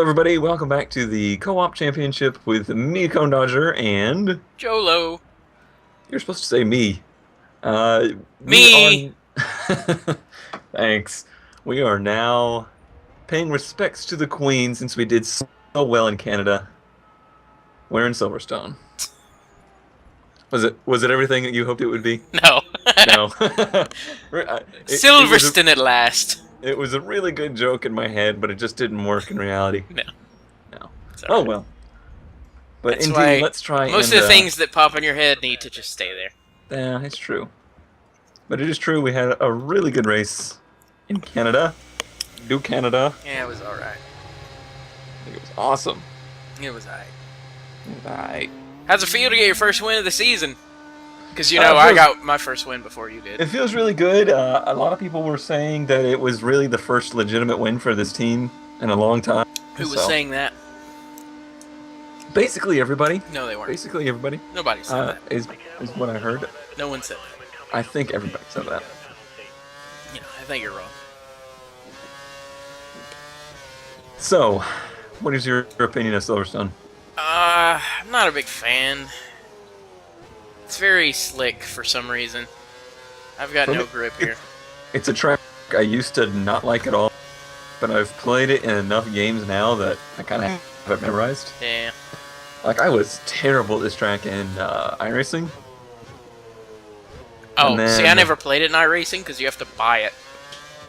everybody. Welcome back to the Co-op Championship with me, ConeDodger, and Jolo. you're supposed to say me. Uh, we Me. are. Thanks. We are now paying respects to the Queen since we did so well in Canada. We're in Silverstone. Was it everything that you hoped it would be? No. No. It was Silverstone at last. it was a really good joke in my head, but it just didn't work in reality. No. No. It's Oh alright. well. But That's indeed, why let's try most and of the things that pop in your head need to just stay there. yeah, it's true. But it is true, we had a really good race in Canada. Do Canada. Yeah, it was alright. I think it was awesome. It was alright. Right. How's it feel to get your first win of the season? Because, it I feels, got my first win before you did. it feels really good. A lot of people were saying that it was really the first legitimate win for this team in a long time. Who was saying that? Basically everybody. No, they weren't. Basically everybody. Nobody said that. Is what I heard. No one said that. I think everybody said that. Yeah, I think you're wrong. So, what is your opinion of Silverstone? I'm not a big fan. It's very slick for some reason. I've got no grip here. It's a track I used to not like at all, but I've played it in enough games now that I kind of have it memorized. Yeah. Like, I was terrible at this track in iRacing. Oh, And then- see, I never played it in iRacing because you have to buy it.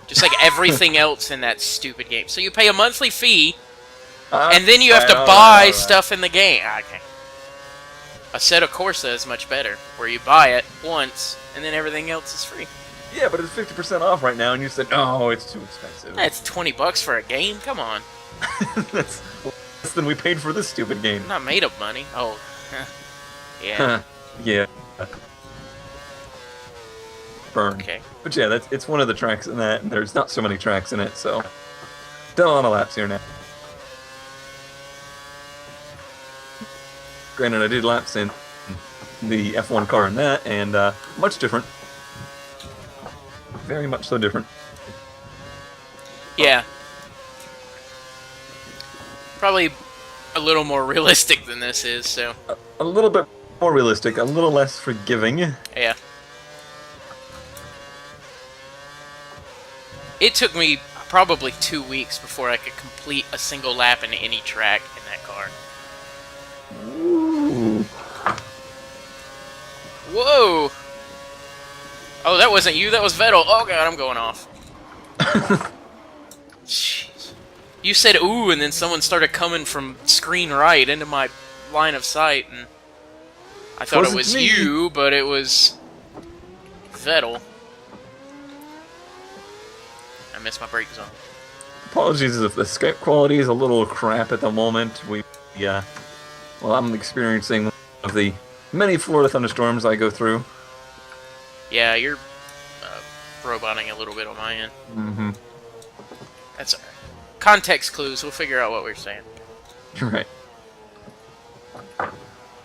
Just like everything else in that stupid game. So you pay a monthly fee, and then you have to buy stuff in the game. Okay. Assetto Corsa is much better, where you buy it once, and then everything else is free. Yeah, but it's 50% off right now, and you said, no, it's too expensive. That's $20 for a game? Come on. That's less than we paid for this stupid game. I'm not made of money. Oh. Yeah. Yeah. Burn. Okay. But yeah, it's one of the tracks in that, and there's not so many tracks in it, so... Done a lot of laps here now. Granted, I did laps in the F1 car in that, and much different. Very much so different. Yeah. Probably a little more realistic than this is, so... A little bit more realistic, a little less forgiving. Yeah. It took me probably 2 weeks before I could complete a single lap in any track in that car. Ooh. Whoa! Oh, that wasn't you, that was Vettel. Oh god, I'm going off. Jeez. You said ooh, and then someone started coming from screen right into my line of sight, and I thought it Wasn't was me. you, but it was Vettel. I missed my brake zone. Apologies if the Skype quality is a little crap at the moment. Well, I'm experiencing one of the many Florida thunderstorms I go through. Yeah, you're roboting a little bit on my end. Mm-hmm. That's alright. Context clues, we'll figure out what we're saying. You're right.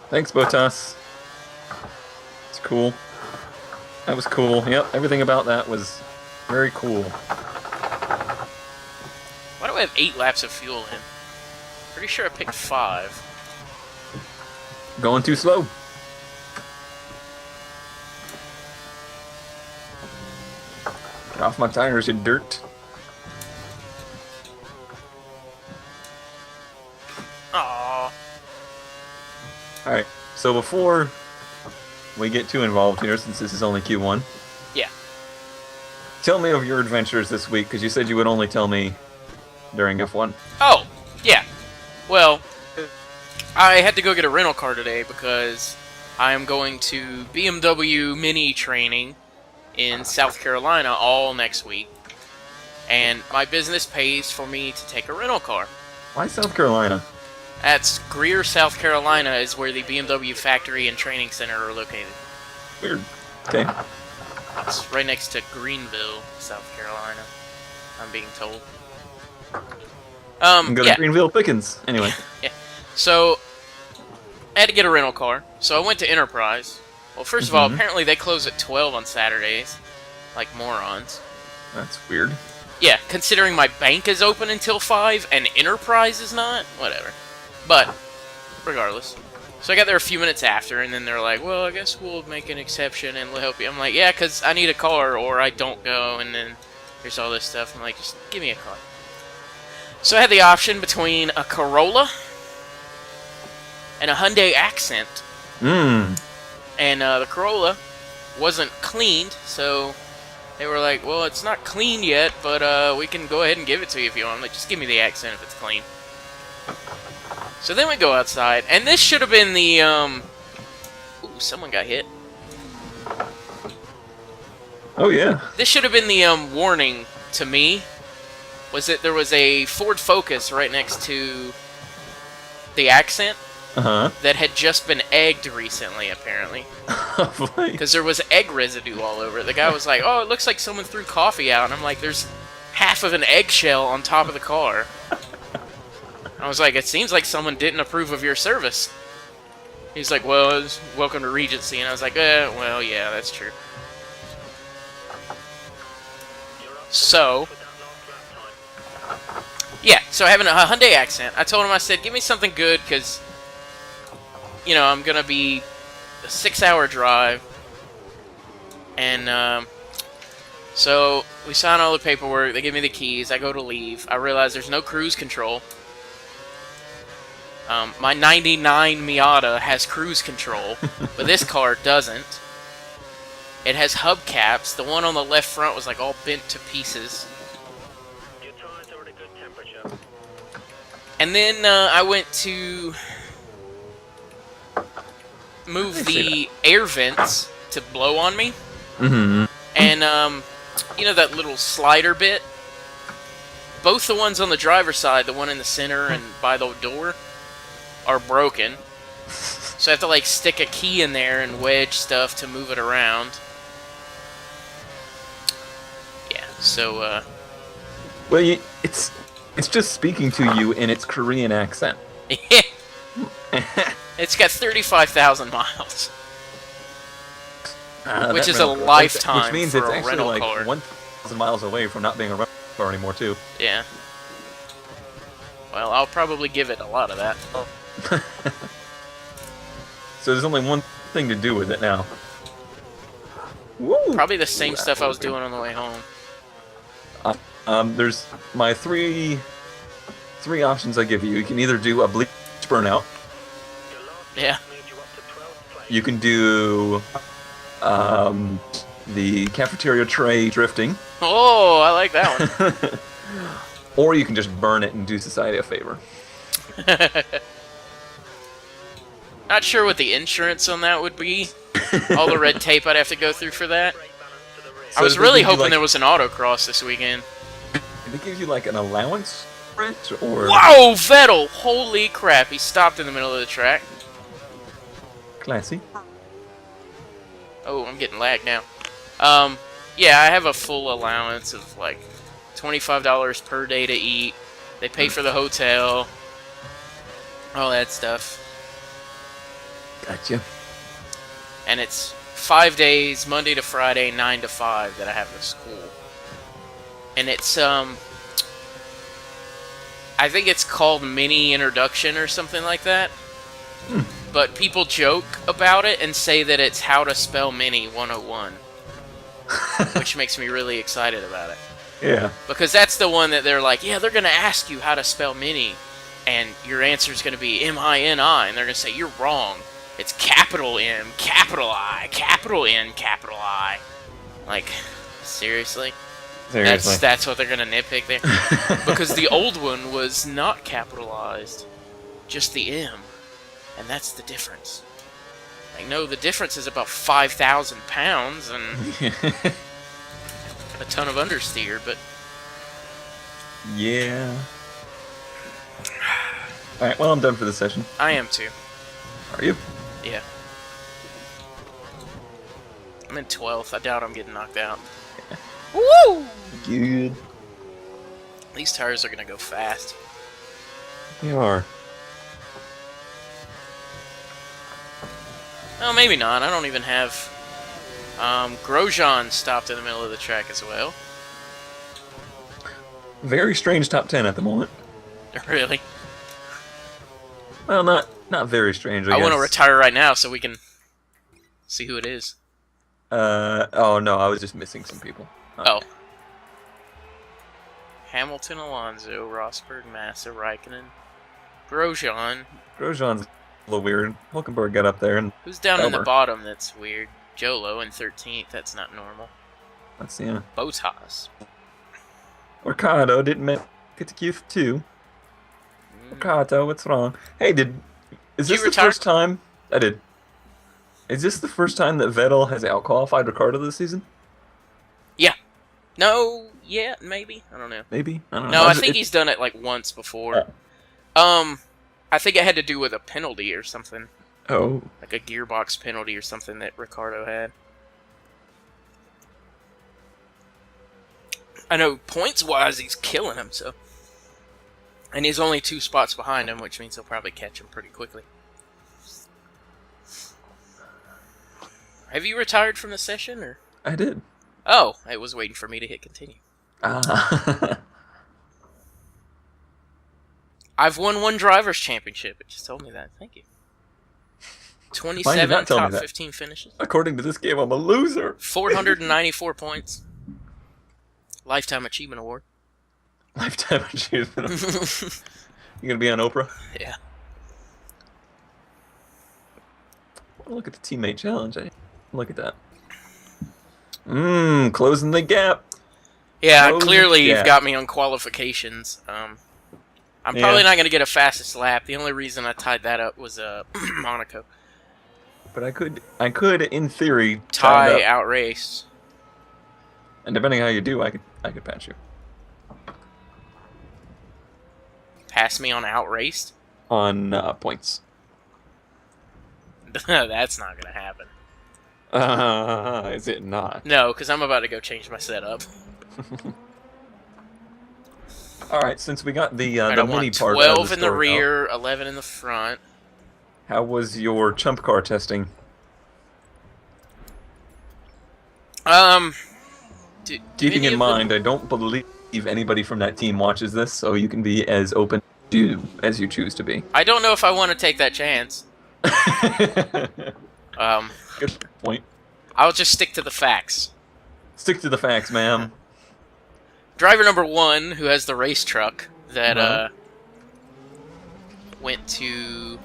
Thanks, Botas. It's cool. That was cool. Yep, everything about that was very cool. Why do I have 8 laps of fuel in? Pretty sure I picked 5. Going too slow. Get off my tires, you dirt. Aww. Alright, so before we get too involved here, since this is only Q1, Yeah. tell me of your adventures this week, because you said you would only tell me during F1. Oh, yeah. Well, I had to go get a rental car today because I am going to BMW Mini training in South Carolina all next week. And my business pays for me to take a rental car. Why South Carolina? That's Greer, South Carolina is where the BMW factory and training center are located. Weird. Okay. It's right next to Greenville, South Carolina, I'm being told. Go Yeah. to Greenville Pickens. Anyway. Yeah. So, I had to get a rental car, so I went to Enterprise. Well, first of all, apparently they close at 12 on Saturdays, like morons. That's weird. Yeah, considering my bank is open until 5 and Enterprise is not, whatever. But, regardless. So I got there a few minutes after, and then they're like, well, I guess we'll make an exception and we'll help you. I'm like, yeah, because I need a car or I don't go, and then there's all this stuff. I'm like, just give me a car. So I had the option between a Corolla and a Hyundai Accent. Hmm. And the Corolla wasn't cleaned, so they were like, well, it's not clean yet, but we can go ahead and give it to you if you want. I'm like, just give me the Accent if it's clean. So then we go outside, and this should have been the, Ooh, someone got hit. Oh, yeah. This should have been the, warning to me, was that there was a Ford Focus right next to the Accent that had just been egged recently, apparently. Because there was egg residue all over it. The guy was like, oh, it looks like someone threw coffee out, and I'm like, there's half of an eggshell on top of the car. I was like, it seems like someone didn't approve of your service. He's like, well, welcome to Regency. And I was like, well, yeah, that's true. So, yeah, so having a Hyundai Accent, I told him, I said, give me something good, because, you know, I'm going to be a 6-hour drive. And, so we sign all the paperwork, they give me the keys, I go to leave. I realize there's no cruise control. My 99 Miata has cruise control, but this car doesn't. It has hubcaps. The one on the left front was like all bent to pieces. And then I went to move the air vents to blow on me. Mm-hmm. And, you know that little slider bit? Both the ones on the driver's side, the one in the center and by the door, are broken. So I have to like stick a key in there and wedge stuff to move it around. Yeah, so Well, it's just speaking to you in its Korean accent. it's got 35,000 miles. Which is a rental car, lifetime which means for it's a actually rental like car. 1,000 miles away from not being a rental car anymore, too. Yeah. Well, I'll probably give it a lot of that. So there's only one thing to do with it now. Woo! Probably the same stuff I was doing on the way home. There's my three options I give you. You can either do a bleach burnout. Yeah. You can do the cafeteria tray drifting. Oh, I like that one. Or you can just burn it and do society a favor. Not sure what the insurance on that would be. All the red tape I'd have to go through for that. So I was really hoping like, there was an autocross this weekend. Did they give you like an allowance for it, or? Whoa, Vettel! Holy crap, he stopped in the middle of the track. Classy. Oh, I'm getting lagged now. Yeah, I have a full allowance of like $25 per day to eat. They pay for the hotel. All that stuff. Gotcha. And it's 5 days, Monday to Friday, 9 to 5 that I have at school. And it's, I think it's called Mini Introduction or something like that. But people joke about it and say that it's How to Spell Mini 101. Which makes me really excited about it. Yeah. Because that's the one that they're like, yeah, they're going to ask you how to spell Mini. And your answer is going to be M-I-N-I. And they're going to say, you're wrong. It's capital M, capital I, capital N, capital I. Like, seriously? Seriously. That's what they're going to nitpick there? Because the old one was not capitalized. Just the M. And that's the difference. Like, no, the difference is about 5,000 pounds and a ton of understeer, but... Yeah. Alright, well, I'm done for this session. I am too. Are you? Yeah. I'm in 12th. I doubt I'm getting knocked out. Woo! Good. These tires are gonna go fast. You are. Oh, maybe not. I don't even have... Grosjean stopped in the middle of the track as well. Very strange top 10 at the moment. Really? Well, not very strange, I I guess. want to retire right now so we can see who it is. Oh no, I was just missing some people. Oh. Hamilton, Alonso, Rosberg, Massa, Raikkonen, Grosjean. Grosjean's a little weird. Hulkenberg got up there and Who's down in the Elmer. bottom that's weird? Jolo in 13th, that's not normal. Let's see. Bottas. Ricardo didn't make it to Q2. Ricardo, what's wrong? Hey, is Did you this the retire? first time? I did. Is this the first time that Vettel has outqualified Ricardo this season? Yeah. No, yeah, maybe. I don't know. Maybe. I don't No, know. I think he's done it like once before. I think it had to do with a penalty or something. Oh. Like a gearbox penalty or something that Ricardo had. I know points-wise he's killing him, so. And he's only 2 spots behind him, which means he'll probably catch him pretty quickly. Have you retired from the session, or? I did. Oh, it was waiting for me to hit continue. Ah. I've won 1 driver's championship. It just told me that. Thank you. Why did you 27 not tell me top that? 15 finishes. According to this game, I'm a loser. 494 points. Lifetime Achievement Award. Lifetime achievement. You gonna be on Oprah? Yeah. Look at the teammate challenge. Look at that. Closing the gap. Yeah, Closing clearly the you've gap. got me on qualifications. I'm probably not going to get a fastest lap. The only reason I tied that up was Monaco. But I could, in theory, Tie it up. outrace. And depending how you do, I could patch you Pass me on outraced? on points. That's not going to happen. Is it not? No, because I'm about to go change my setup. All right, since we got the I mini want part 12 of the in the story out, rear, 11 in the front. how was your chump car testing? Keeping in mind, I don't believe anybody from that team watches this, so you can be as open to as you choose to be. I don't know if I want to take that chance. Good point. I'll just stick to the facts. Stick to the facts, ma'am. Driver number 1, who has the race truck that went to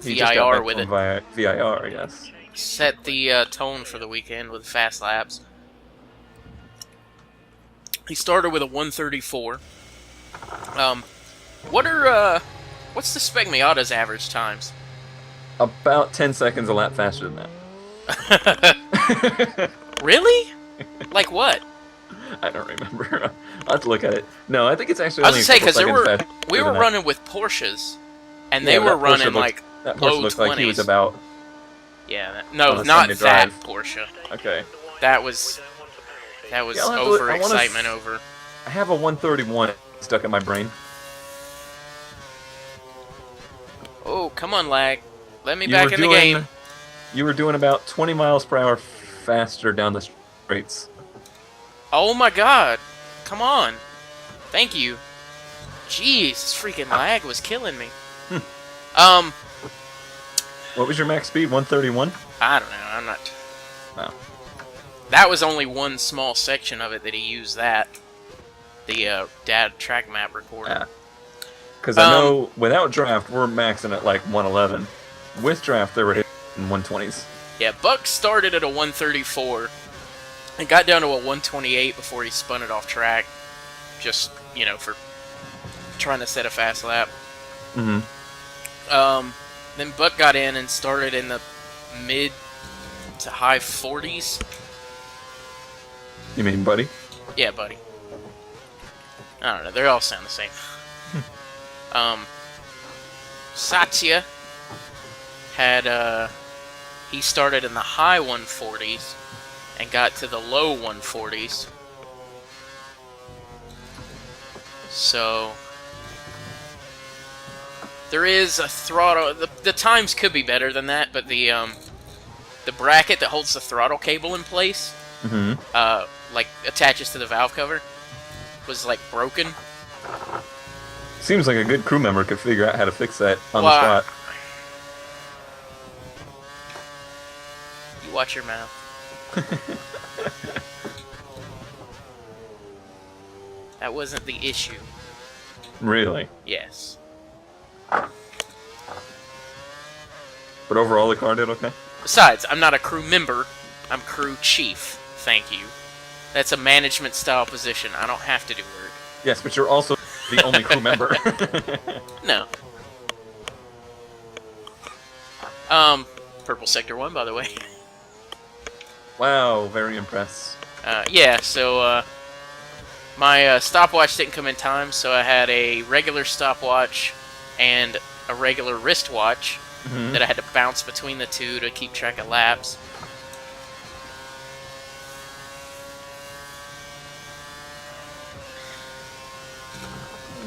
He just got VIR back with from it. VIR, yes. Set the tone for the weekend with fast laps. He started with a 134. What's the Spec Miata's average times? About 10 seconds a lap faster than that. Really? Like what? I don't remember. I'll have to look at it. No, I think it's actually I only was gonna say, because faster we were than that. running with Porsches, and they Yeah, were that Porsche running looked- like That low Porsche looked like he was 20s. about... Yeah, on no, a not Sunday that drive. Porsche. Okay. That was Yeah, I'll have to look- I wanna overexcitement over. I have a 131 stuck in my brain. Oh, come on, lag. Let me You back were in the game. You were doing about 20 miles per hour faster down the straights. Oh my god. Come on. Thank you. Jeez, this freaking lag was killing me. What was your max speed? 131? I don't know. I'm not. No. That was only one small section of it that he used that. The dad track map recorder. Yeah. Because I know without draft, we're maxing at like 111. With draft, they were hitting 120s. Yeah, Buck started at a 134 and got down to a 128 before he spun it off track. Just, you know, for trying to set a fast lap. Mm-hmm. Then Buck got in and started in the mid to high 40s. You mean, buddy? Yeah, buddy. I don't know, they all sound the same. Satya had, he started in the high 140s and got to the low 140s. So, there is a throttle, the times could be better than that, but the bracket that holds the throttle cable in place, Mm-hmm. like, attaches to the valve cover. was like broken. Seems like a good crew member could figure out how to fix that on the Well, spot. You watch your mouth. That wasn't the issue. Really? Yes. But overall, the car did okay? Besides, I'm not a crew member. I'm crew chief. Thank you. That's a management style position. I don't have to do work. Yes, but you're also the only crew member. No. Purple Sector 1, by the way. Wow, very impressed. Yeah, so, my stopwatch didn't come in time, so I had a regular stopwatch and a regular wristwatch that I had to bounce between the two to keep track of laps.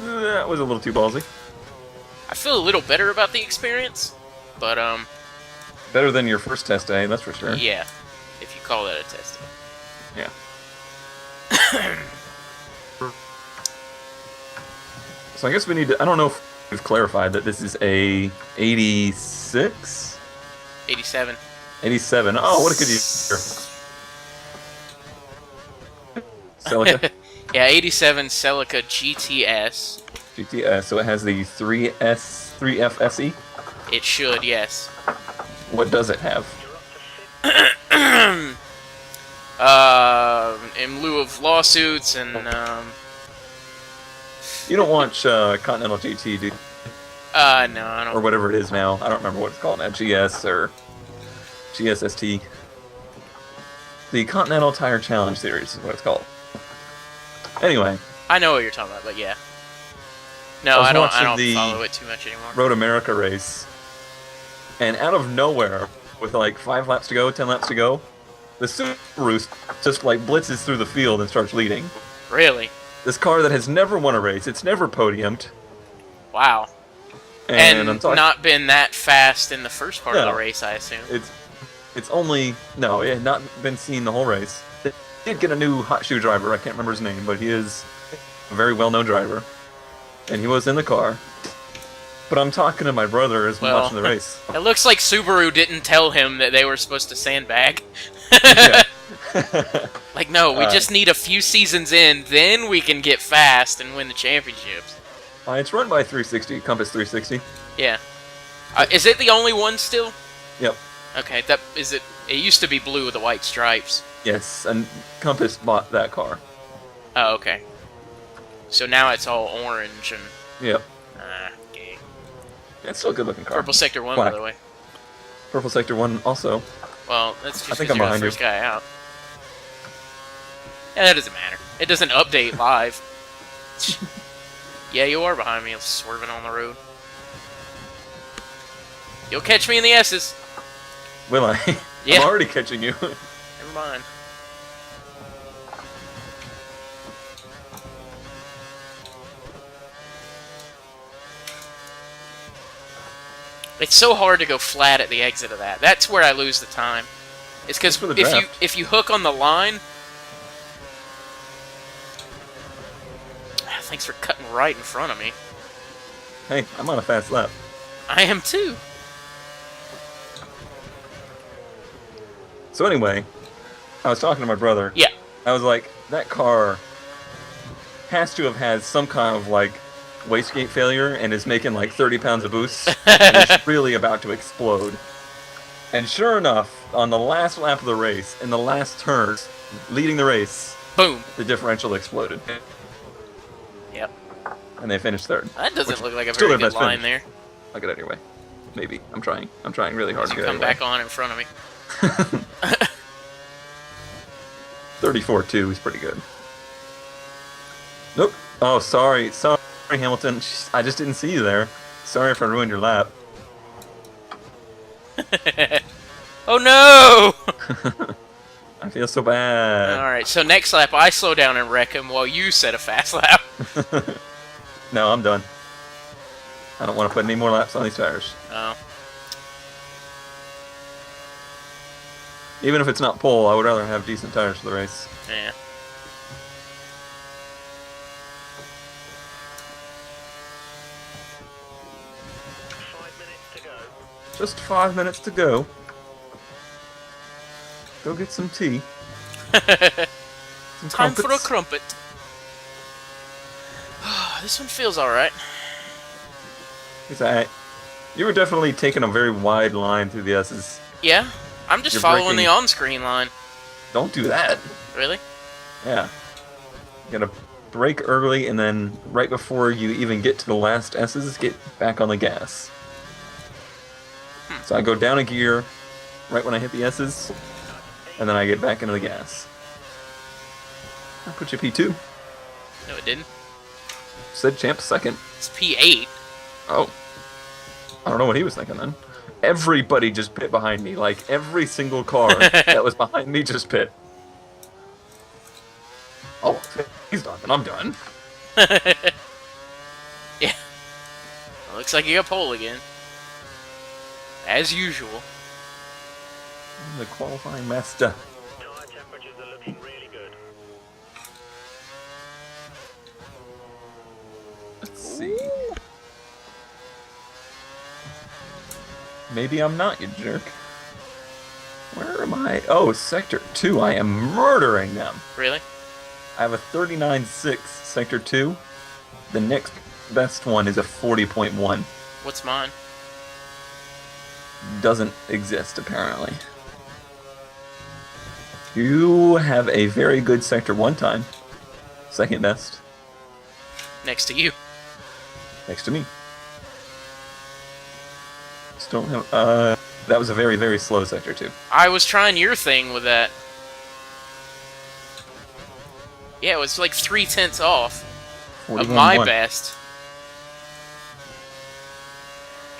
That was a little too ballsy. I feel a little better about the experience, but, Better than your first test day, that's for sure. yeah, if you call that a test. Yeah. So I guess we need to... I don't know if we've clarified that this is a 86? 87. 87. Oh, what a good year. Celica? Yeah, 87 Celica GTS. GTS, so it has the 3FSE? It should, yes. What does it have? In lieu of lawsuits and, You don't watch Continental GT, do you? no, I don't. Or whatever it is now. I don't remember what it's called now. GS or GSST. The Continental Tire Challenge Series is what it's called. Anyway. I know what you're talking about, but yeah. No, I don't follow it too much anymore. Road America race. And out of nowhere, with like 5 laps to go, 10 laps to go, the Subaru just like blitzes through the field and starts leading. Really? This car that has never won a race, it's never podiumed. Wow. And not been that fast in the first part of the race, I assume. It's only... No, it had not been seen the whole race. They did get a new hot shoe driver, I can't remember his name, but he is a very well-known driver. And he was in the car. But I'm talking to my brother as we're watching the race. It looks like Subaru didn't tell him that they were supposed to sandbag. Like, no, we just need a few seasons in, then we can get fast and win the championships. It's run by 360, Compass 360. Yeah. Is it the only one still? Yep. Okay, that is it. It used to be blue with the white stripes. Yes, and Compass bought that car. Oh, okay. So now it's all orange and... Yep. Okay. Yeah, it's still a good-looking car. Purple Sector 1, by the way. Purple Sector 1 also. Well, that's just I think because I'm you're the behind you. first guy out. Yeah, that doesn't matter. It doesn't update live. Yeah, you are behind me, swerving on the road. You'll catch me in the S's. Will I? Yeah. I'm already catching you. Never mind. It's so hard to go flat at the exit of that. That's where I lose the time. It's because if you hook on the line... Thanks for cutting right in front of me. Hey, I'm on a fast lap. I am too. So anyway, I was talking to my brother. Yeah. I was like, that car has to have had some kind of like wastegate failure and is making like 30 pounds of boost and it's really about to explode. And sure enough, on the last lap of the race, in the last turn, leading the race, boom, the differential exploded. Yep. And they finished third. That doesn't look like a very good line there. I'll get out of your way. Maybe. I'm trying. I'm trying really hard to get out of your way. Come back on in front of me. 34-2 is pretty good. Nope. Oh, sorry. Sorry, Hamilton. I just didn't see you there. Sorry if I ruined your lap. Oh, no! I feel so bad. Alright, so next lap, I slow down and wreck him while you set a fast lap. No, I'm done. I don't want to put any more laps on these tires. Oh. Even if it's not pole, I would rather have decent tires for the race. Yeah. Just 5 minutes to go. Go get some tea. Some Time for a crumpets. crumpet. This one feels alright. It's alright. You were definitely taking a very wide line through the S's. Yeah? I'm just You're following breaking- the on-screen line. Don't do that. Really? Yeah. You gotta brake early, and then right before you even get to the last S's, get back on the gas. So I go down a gear right when I hit the S's, and then I get back into the gas. I put you P2. No, it didn't. Said champ second. It's P8. Oh. I don't know what he was thinking then. Everybody just pit behind me. Like, every single car that was behind me just pit. Oh, he's done, and I'm done. Yeah. Well, looks like you got pole again. As usual. I'm the qualifying master. Tire temperatures are looking really good. Let's see. Maybe I'm not, you jerk. Where am I? Oh, Sector 2. I am murdering them. Really? I have a 39.6 Sector 2. The next best one is a 40.1. What's mine? Doesn't exist, apparently. You have a very good Sector 1 time. Second best. Next to you. Next to me. Still have, that was a very, very slow Sector 2. I was trying your thing with that. Yeah, it was like 3/10 off of my 41.1. best.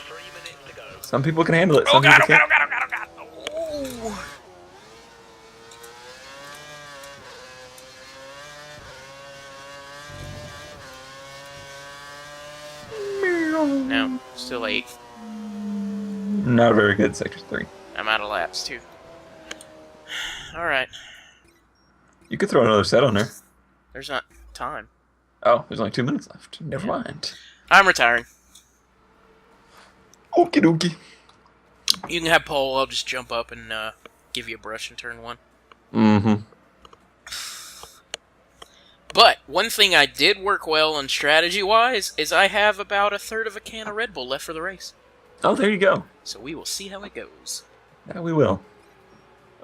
3 minutes to go. Some people can handle it. Oh Some god, people oh god, can't. oh god, oh god, oh god. No, still 8th. Not a very good Sector 3. I'm out of laps, too. Alright. You could throw another set on there. There's not time. Oh, there's only 2 minutes left. Never mind. I'm retiring. Okie dokie. You can have pole, I'll just jump up and give you a brush in turn 1. Mm-hmm. But, one thing I did work well on strategy-wise is I have about a third of a can of Red Bull left for the race. Oh, there you go. So we will see how it goes. Yeah, we will.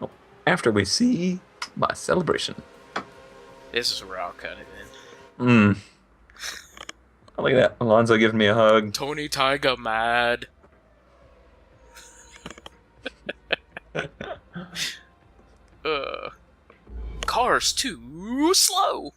Oh, after we see my celebration. This is where I'll cut it in. Oh, look at that. Alonso giving me a hug. Tony Tiger mad. Car's too slow.